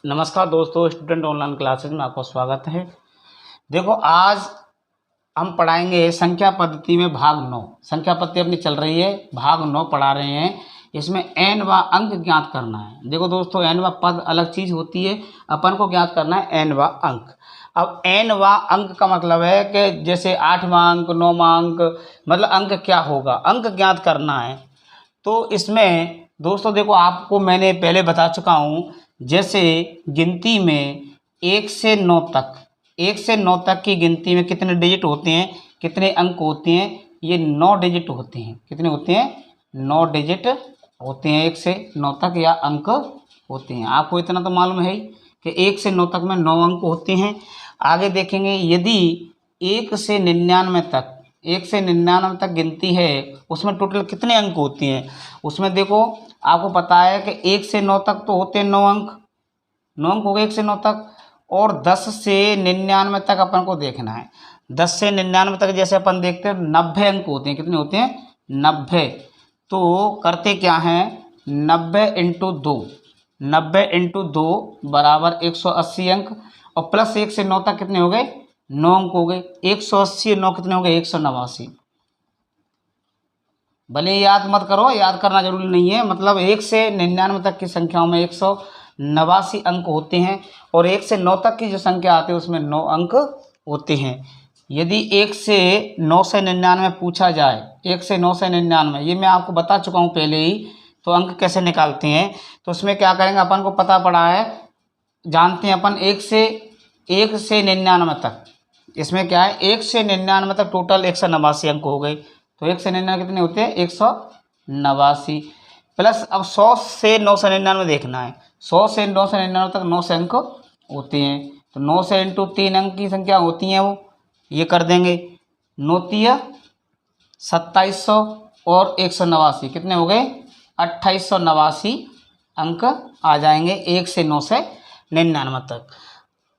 नमस्कार दोस्तों, student online classes में आपका स्वागत है। देखो, आज हम पढ़ाएंगे संख्या पद्धति में भाग 9। संख्या पद्धति अपनी चल रही है, भाग 9 पढ़ा रहे हैं। इसमें n व अंक ज्ञात करना है। देखो दोस्तों, n व पद अलग चीज़ होती है, अपन को ज्ञात करना है n व अंक। अब n व अंक का मतलब है कि जैसे 8वां अंक, 9वां अंक, मतलब अंक क्या होगा, अंक ज्ञात करना है। तो इसमें दोस्तों देखो, आपको मैंने पहले बता चुका हूँ, जैसे गिनती में 1 से 9 तक, 1 से 9 तक की गिनती में कितने डिजिट होते हैं, कितने अंक होते हैं, ये 9 डिजिट होते हैं। कितने होते हैं? 9 डिजिट होते हैं 1 से 9 तक, या अंक होते हैं। आपको इतना तो मालूम है ही कि 1 से 9 तक में 9 अंक होते हैं। आगे देखेंगे, यदि 1 से 99 तक, 1 से 99 तक गिनती है, उसमें टोटल कितने अंक होते हैं। उसमें देखो, आपको पता है कि 1 से 9 तक तो होते हैं 9 अंक, 9 अंक हो गए 1 से 9 तक। और 10 से 99 तक अपन को देखना है। 10 से 99 तक जैसे अपन देखते हैं 90 अंक होते हैं। कितने होते हैं? 90। तो करते क्या हैं, 90 इंटू 2, 90 इंटू 2 बराबर 180 अंक, और प्लस 1 से 9 तक कितने हो गए? 9 अंक हो गए। 180 और 9 कितने हो गए? 189। भले याद मत करो, याद करना जरूरी नहीं है। मतलब 1 से 99 तक की संख्याओं में 189 अंक होते हैं, और 1 से 9 तक की जो संख्या आती है उसमें 9 अंक होते हैं। यदि 1 से 9 से 99 पूछा जाए, 1 से 9 से 99, ये मैं आपको बता चुका हूँ पहले ही, तो अंक कैसे निकालते हैं। तो उसमें क्या करेंगे, अपन को पता पड़ा है, जानते हैं अपन, 1 से 99 तक। इसमें क्या है, 1 से 99 तक टोटल 189 अंक हो गए। तो 1 से 99 कितने होते हैं? 189 प्लस, अब 100 से 9 से 99 देखना है। 100 से 9 से 99 तक 9 से अंक होते हैं। तो 9 से इंटू 3 अंक की संख्या होती हैं, वो ये कर देंगे। 9 तिया 2700 और 189 कितने हो गए? 2889 अंक आ जाएंगे 1 से 9 से 99 तक।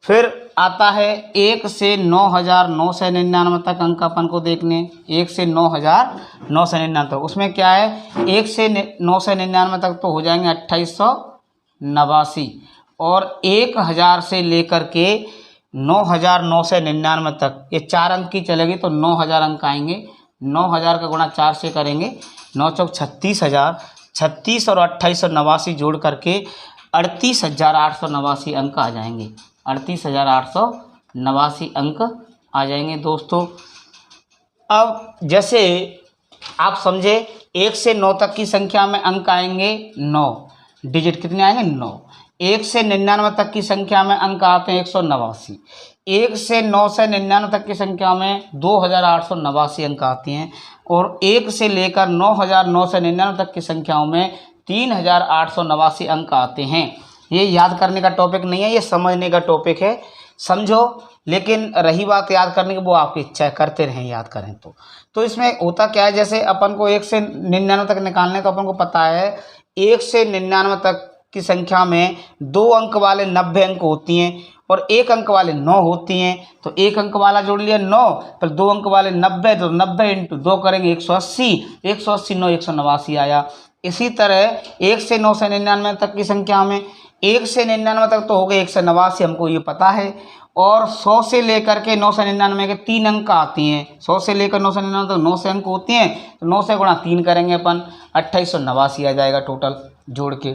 फिर आता है 1 से 9999 तक अंक अपन को देखने। 1 से 9999 तक, उसमें क्या है, 1 से 9 से 99 तक तो हो जाएंगे 2889, और 1000 से लेकर के 9000 से 99 तक, ये 4 अंक की चलेगी तो 9000 अंक आएंगे। 9000 का गुणा 4 से करेंगे, 9 चौक 36,000, 36 और 2889 जोड़ करके 38,889 अंक आ जाएंगे। 38,889 अंक आ जाएंगे दोस्तों। अब जैसे आप समझे, 1 से 9 तक की संख्या में अंक आएंगे 9 डिजिट, कितने आएंगे? 9। 1 से 99 तक की संख्या में अंक आते हैं 189। 1 से 9 से 99 तक की संख्या में 2889 अंक आते हैं, और 1 से लेकर 9009 से 99 तक की संख्याओं में 3889 अंक आते हैं। ये याद करने का टॉपिक नहीं है, ये समझने का टॉपिक है, समझो। लेकिन रही बात याद करने की, वो आपकी इच्छा है, करते रहें, याद करें तो इसमें होता क्या है, जैसे अपन को 1 से 99 तक निकालने, तो अपन को पता है 1 से 99 तक की संख्या में 2 अंक वाले 90 अंक होती हैं, और 1 अंक वाले 9 होती हैं। तो 1 अंक वाला जोड़ लिया 9, पर 2 अंक वाले 90, तो 90 इंटू 2 करेंगे 180, 180 9 189 आया। इसी तरह 1 से 9 से 99 तक की संख्या में 1 से 99 तक तो हो गए 189, हमको ये पता है। और 100 से लेकर के 9 से 99 के 3 अंक आती हैं। 100 से लेकर 9 से 99 तक 9 से अंक होती हैं, तो 9 से गुणा 3 करेंगे अपन, 2889 आ जाएगा टोटल जोड़ के।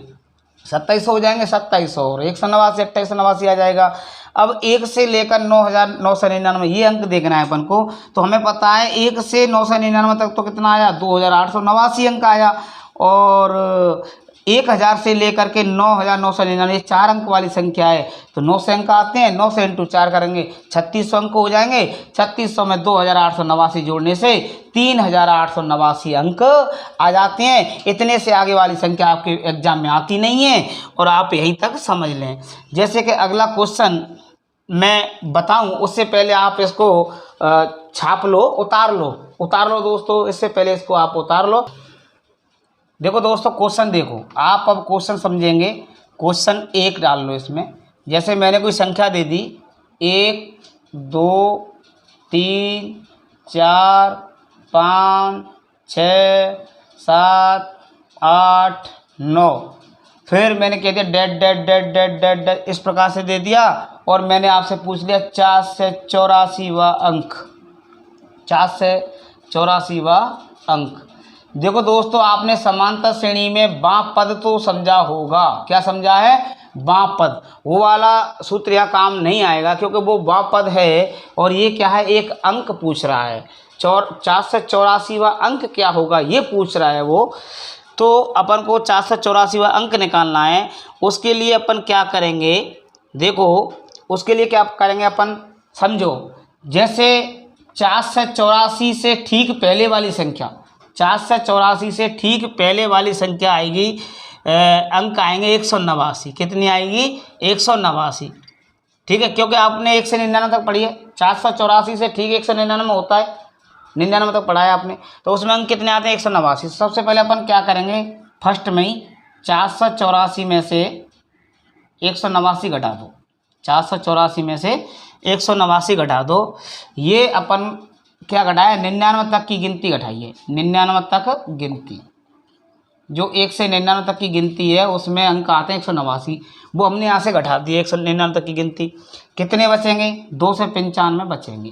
2700 हो जाएंगे, 2700 और 189, 2889 आ जाएगा। अब 1 से लेकर 9009 से 99 ये अंक देखना है अपन को। तो हमें पता है 1 से 9 से 99 तक तो कितना आया? 2889 अंक आया। और 1000 से लेकर के 9009 से 99, 4 अंक वाली संख्या है, तो 9 से अंक आते हैं। 9 से इंटू 4 करेंगे, 3600 अंक हो जाएंगे। 3600 में 2889 जोड़ने से 3889 अंक आ जाते हैं। इतने से आगे वाली संख्या आपके एग्जाम में आती नहीं है, और आप यहीं तक समझ लें। जैसे कि अगला क्वेश्चन मैं बताऊं, उससे पहले आप इसको छाप लो, उतार लो दोस्तों। इससे पहले इसको आप उतार लो। देखो दोस्तों, क्वेश्चन देखो, आप अब क्वेश्चन समझेंगे। क्वेश्चन 1 डाल लो इसमें। जैसे मैंने कोई संख्या दे दी, 1 2 3 4 5 6 7 8 9, फिर मैंने कह दिया dead dead dead dead dead dead, इस प्रकार से दे दिया। और मैंने आपसे पूछ लिया 4 से 84वां अंक, 4 से 84वां अंक। देखो दोस्तों, आपने समांतर श्रेणी में बाँ पद तो समझा होगा। क्या समझा है? बाँ पद। वो वाला सूत्र यहाँ काम नहीं आएगा क्योंकि वो बाँ पद है और ये क्या है, एक अंक पूछ रहा है। 4 से 84वां अंक क्या होगा ये पूछ रहा है वो। तो अपन को 4 से 84वां अंक निकालना है। उसके लिए अपन क्या करेंगे, देखो उसके लिए क्या करेंगे अपन, समझो। जैसे 4 से 84 से ठीक पहले वाली संख्या, 4 से 84 से ठीक पहले वाली संख्या आएगी, अंक आएंगे 189। कितनी आएगी? 189। ठीक है, क्योंकि आपने 1 से 99 तक पढ़ी है। 484 से ठीक 199 होता है, 99 तक पढ़ा है आपने। तो उसमें अंक कितने आते हैं? 189। सबसे पहले अपन क्या करेंगे, फर्स्ट में ही 484 में से 189 घटा दो। 484 में से 189 घटा दो। ये अपन क्या घटाया? 99 तक की गिनती घटाइए। 99 तक गिनती, जो 1 से 99 तक की गिनती है उसमें अंक आते हैं 189। वो हमने यहाँ से घटा दिए 199 तक की गिनती। कितने बचेंगे? 2 से 95 बचेंगे।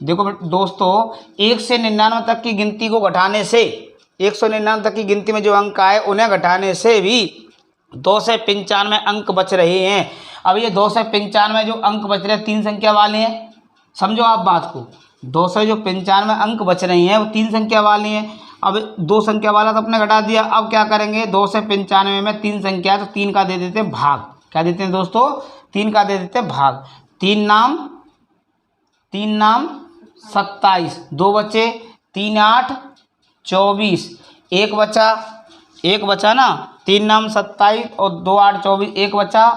देखो दोस्तों, 1 से 99 तक की गिनती को घटाने से, 199 तक की गिनती में जो अंक आए उन्हें घटाने से भी 2 से 95 अंक बच रहे हैं। अब ये 2 से 95 जो अंक बच रहे हैं 3 संख्या वाले हैं। समझो आप बात को, 2 से जो 95 अंक बच रही हैं वो 3 संख्या वाली हैं। अब 2 संख्या वाला तो अपने घटा दिया। अब क्या करेंगे, 2 से 95 में 3 संख्या है तो 3 का दे देते हैं भाग। क्या देते हैं दोस्तों? 3 का दे देते हैं भाग। 3 नाम 27, 2 बचे, 3 8 24, एक बचा ना। 3 नाम 27 और 2 8 24, एक बचा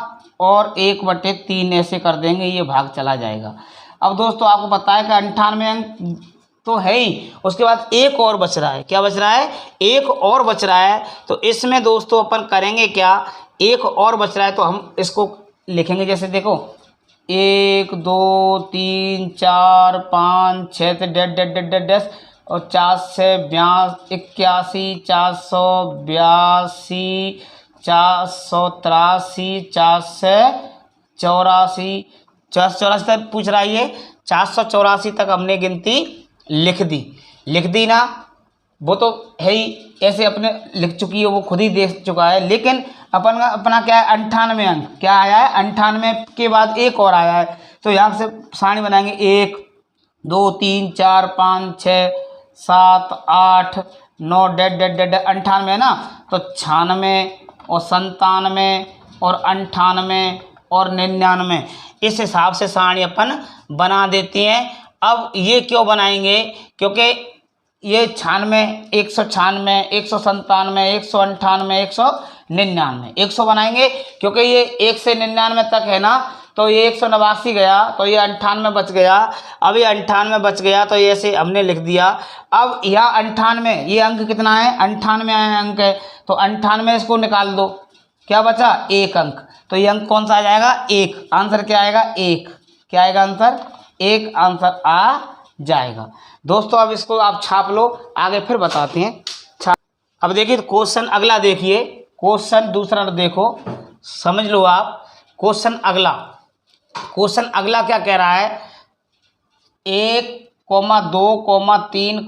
और 1/3 ऐसे कर देंगे, ये भाग चला जाएगा। अब दोस्तों आपको पता है कि 98 अंक तो है ही, उसके बाद एक और बच रहा है। क्या बच रहा है? एक और बच रहा है। तो इसमें दोस्तों अपन करेंगे क्या, एक और बच रहा है तो हम इसको लिखेंगे। जैसे देखो 1 2 3 4 5 6 से dead dead dead dead dead और 4 से 81, 482, 483, 4 से 84, 484 तक पूछ रहा है ये। 484 तक हमने गिनती लिख दी ना। वो तो है ही, ऐसे अपने लिख चुकी है, वो खुद ही देख चुका है। लेकिन अपना क्या है, 98 अंक क्या आया है, 98 के बाद एक और आया है। तो यहाँ से सारणी बनाएंगे 1 2 3 4 5 6 7 8 9 डेड डेड डेड 98 है ना। तो 96 और 97 और 98 और 99 इस हिसाब से सारणी अपन बना देते हैं। अब ये क्यों बनाएंगे, क्योंकि ये 96 196 197 198 199 100 बनाएंगे, क्योंकि ये 1 से 99 तक है ना। तो ये 189 गया तो ये 98 बच गया। अब ये 98 बच गया तो ये ऐसे हमने लिख दिया। अब यहाँ 98 ये अंक कितना है, 98 अंक है। तो 98 इसको निकाल दो, क्या बचा? एक अंक। तो ये अंक कौन सा आ जाएगा? एक। आंसर क्या आएगा? एक। क्या आएगा आंसर? एक आंसर आ जाएगा। दोस्तों अब इसको आप छाप लो, आगे फिर बताते हैं। अब देखिए क्वेश्चन अगला, देखिए क्वेश्चन दूसरा देखो, समझ लो आप। क्वेश्चन अगला क्या कह रहा है, 1, 2, 3,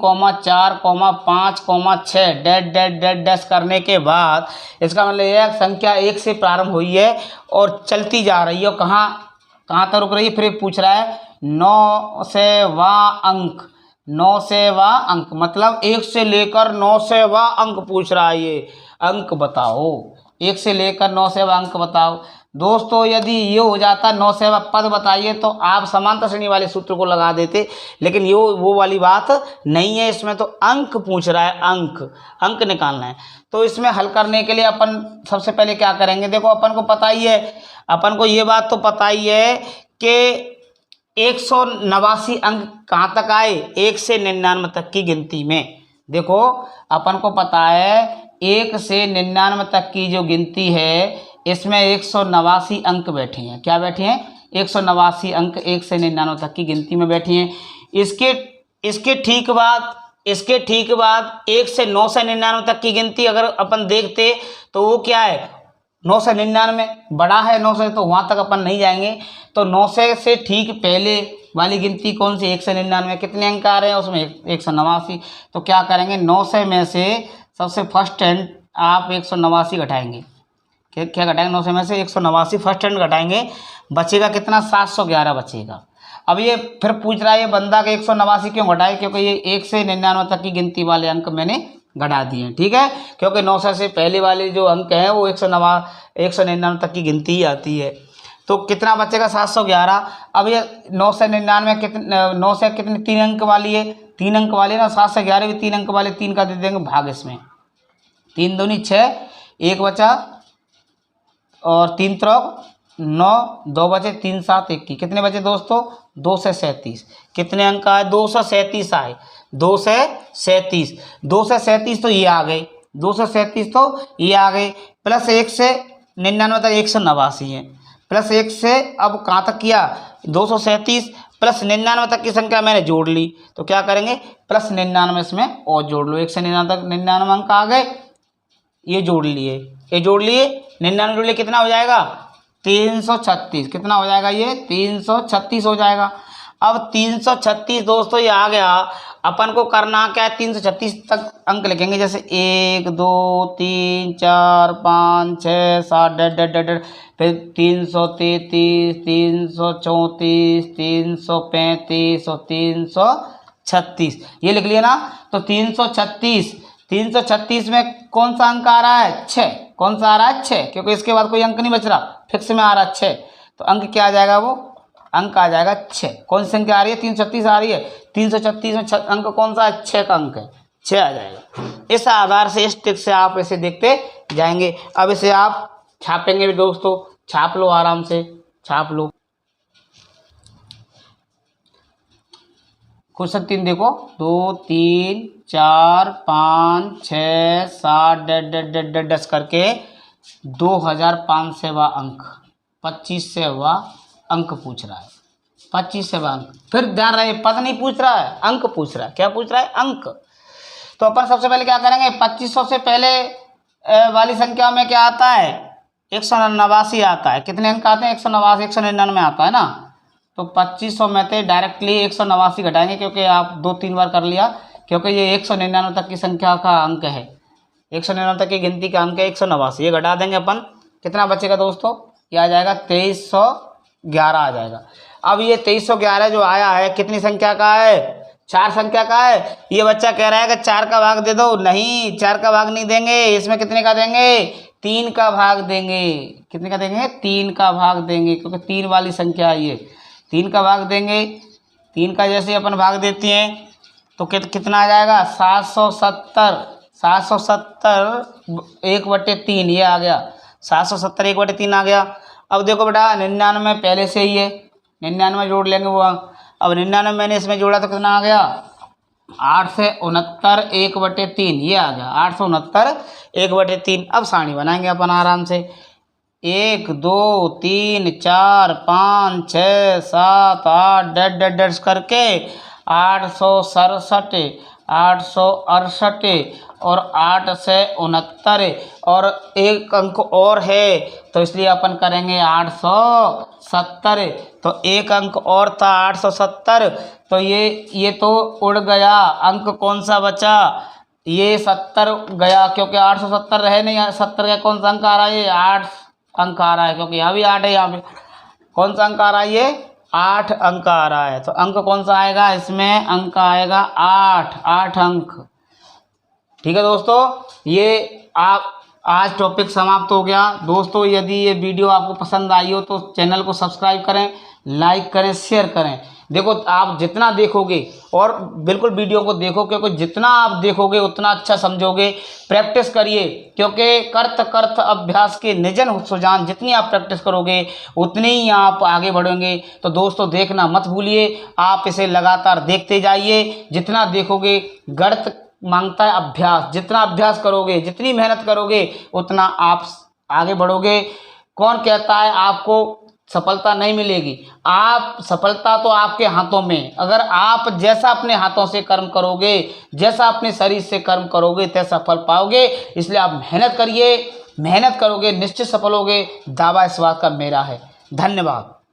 4, 5, 6 डेड डेड डेड डैश करने के बाद इसका मतलब यह संख्या 1 से प्रारंभ हुई है और चलती जा रही है। कहाँ तक रुक रही है? फिर पूछ रहा है 9वां अंक, 9वां अंक मतलब 1 से लेकर 9वां अंक पूछ रहा है। ये अंक बताओ, 1 से लेकर 9वां अंक बताओ। दोस्तों यदि ये हो जाता 9वां पद बताइए तो आप समांतर श्रेणी वाले सूत्र को लगा देते, लेकिन ये वो वाली बात नहीं है। इसमें तो अंक पूछ रहा है, अंक निकालना है। तो इसमें हल करने के लिए अपन सबसे पहले क्या करेंगे, देखो अपन को पता ही है, अपन को ये बात तो पता ही है कि 189 अंक कहाँ तक आए, 1 से 99 तक की गिनती में। देखो अपन को पता है 1 से 99 तक की जो गिनती है इसमें 189 अंक बैठे हैं। क्या बैठे हैं? 189 अंक 1 से 99 तक की गिनती में बैठे हैं। इसके ठीक बाद 1 से 9 से 99 तक की गिनती अगर अपन देखते तो वो क्या है, 999 बड़ा है 9 से, तो वहाँ तक अपन नहीं जाएंगे। तो 9 से ठीक पहले वाली गिनती कौन सी, 199, कितने अंक आ रहे हैं उसमें, 189। तो क्या करेंगे, 900 में से सबसे फर्स्ट हैंड आप 189 घटाएंगे। क्या घटाएंगे, 900 में से 189 फर्स्ट हैंड घटाएंगे, बचेगा कितना, 711 बचेगा। अब ये फिर पूछ रहा है ये बंदा कि 189 क्यों घटाए, क्योंकि ये 1 से 99 तक की गिनती वाले अंक मैंने घटा दिए हैं, ठीक है। क्योंकि 900 से पहले वाले जो अंक हैं वो 199 तक की गिनती ही आती है। तो कितना बचेगा, 711। अब ये 9 से 99 कितने, 9 से कितने, 3 अंक वाली है, 3 अंक वाली ना, 7 से 11 भी 3 अंक वाले, 3 का दे देंगे भाग इसमें, 3 दूनी 6, 1 बचा और 3 त्रोक 9, 2 बचे, 3 7 21, कितने बचे दोस्तों, 237। कितने अंक आए, 237 आए, 237, 237 तो ये आ गए, 237 तो ये आ गए, प्लस 1 से 99 तक 189 है, प्लस 1 से अब कहाँ तक किया, 237 प्लस 99 तक की संख्या मैंने जोड़ ली। तो क्या करेंगे, प्लस 99 इसमें और जोड़ लो, 1 से 99 तक 99 अंक आ गए, ये जोड़ लिए, ये जोड़ लिए, 99 जोड़ लिए, कितना हो जाएगा, 336। कितना हो जाएगा, ये 336 हो जाएगा। अब 336 दोस्तों ये आ गया, अपन को करना क्या है, 336 तक अंक लिखेंगे, जैसे 1 2 3 4 5 6 7 डेढ़, फिर 333 334 335 और 336, ये लिख लिया ना। तो 336 में कौन सा अंक आ रहा है, 6, कौन सा आ रहा है, 6, क्योंकि इसके बाद कोई अंक नहीं बच रहा, फिक्स में आ रहा है 6। तो अंक क्या आ जाएगा, वो अंक आ जाएगा 6। कौन सी संख्या आ रही है, 336 आ रही है, 336 में अंक कौन सा है, 6 का अंक है, 6 आ जाएगा। इस आधार से, इस ट्रिक से आप इसे देखते जाएंगे। अब इसे आप छापेंगे भी दोस्तों, छाप लो, आराम से छाप लो। क्वेश्चन 3 देखो, 2 3 4 5 6 7 10 करके 2500वां अंक, 2500वां अंक पूछ रहा है, 2500वां अंक। फिर ध्यान रहे, पद नहीं पूछ रहा है, अंक पूछ रहा है। क्या पूछ रहा है, अंक। तो अपन सबसे पहले क्या करेंगे, 2500 से पहले वाली संख्या में क्या आता है, 189 आता है। कितने अंक आते हैं, 189, 199 आता है ना। तो 2500 में से डायरेक्टली 189 घटाएंगे, क्योंकि आप 2-3 बार कर लिया, क्योंकि ये 199 तक की संख्या का अंक है, 199 तक की गिनती का अंक है 189। ये घटा देंगे अपन, कितना बचेगा दोस्तों, ये आ जाएगा 2311 आ जाएगा। अब ये 2311 जो आया है कितनी संख्या का है, 4 संख्या का है। ये बच्चा कह रहा है कि 4 का भाग दे दो, नहीं 4 का भाग नहीं देंगे, इसमें कितने का देंगे, 3 का भाग देंगे। कितने का देंगे, 3 का भाग देंगे, क्योंकि 3 वाली संख्या है ये, 3 का भाग देंगे। 3 का जैसे अपन भाग देते हैं तो कितना आ जाएगा, 770, 1/3 ये आ गया, 770 1/3 आ गया। अब देखो बेटा 99 पहले से ही है, 99 जोड़ लेंगे वो। अब 99 मैंने इसमें जोड़ा तो कितना आ गया, 8 से 69 1/3 ये आ गया, 869 1/3। अब सारणी बनाएंगे अपन आराम से, 1 2 3 4 5 6 7 8 10 करके 867 868 और 8 से 69 और एक अंक और है, तो इसलिए अपन करेंगे 870। तो एक अंक और था 870, तो ये तो उड़ गया, अंक कौन सा बचा, ये 70 गया, क्योंकि 870 रहे नहीं, 70 का कौन सा अंक आ रहा है, ये 8 अंक आ रहा है, क्योंकि यहाँ भी 8 है, यहाँ पे कौन सा अंक आ रहा है, ये 8 अंक आ रहा है। तो अंक कौन सा आएगा, इसमें अंक आएगा 8 अंक। ठीक है दोस्तों, ये आप आज टॉपिक समाप्त हो गया। दोस्तों यदि ये वीडियो आपको पसंद आई हो तो चैनल को सब्सक्राइब करें, लाइक करें, शेयर करें। देखो आप जितना देखोगे, और बिल्कुल वीडियो को देखो, क्योंकि जितना आप देखोगे उतना अच्छा समझोगे। प्रैक्टिस करिए, क्योंकि करत अभ्यास के निजन सुजान, जितनी आप प्रैक्टिस करोगे उतनी ही आप आगे बढ़ोगे। तो दोस्तों देखना मत भूलिए, आप इसे लगातार देखते जाइए। जितना देखोगे, गणित मांगता है अभ्यास, जितना अभ्यास करोगे, जितनी मेहनत करोगे उतना आप आगे बढ़ोगे। कौन कहता है आपको सफलता नहीं मिलेगी, आप सफलता तो आपके हाथों में। अगर आप जैसा अपने हाथों से कर्म करोगे, जैसा अपने शरीर से कर्म करोगे, तैसा फल पाओगे। इसलिए आप मेहनत करिए, मेहनत करोगे निश्चित सफल होगे, दावा इस बात का मेरा है। धन्यवाद।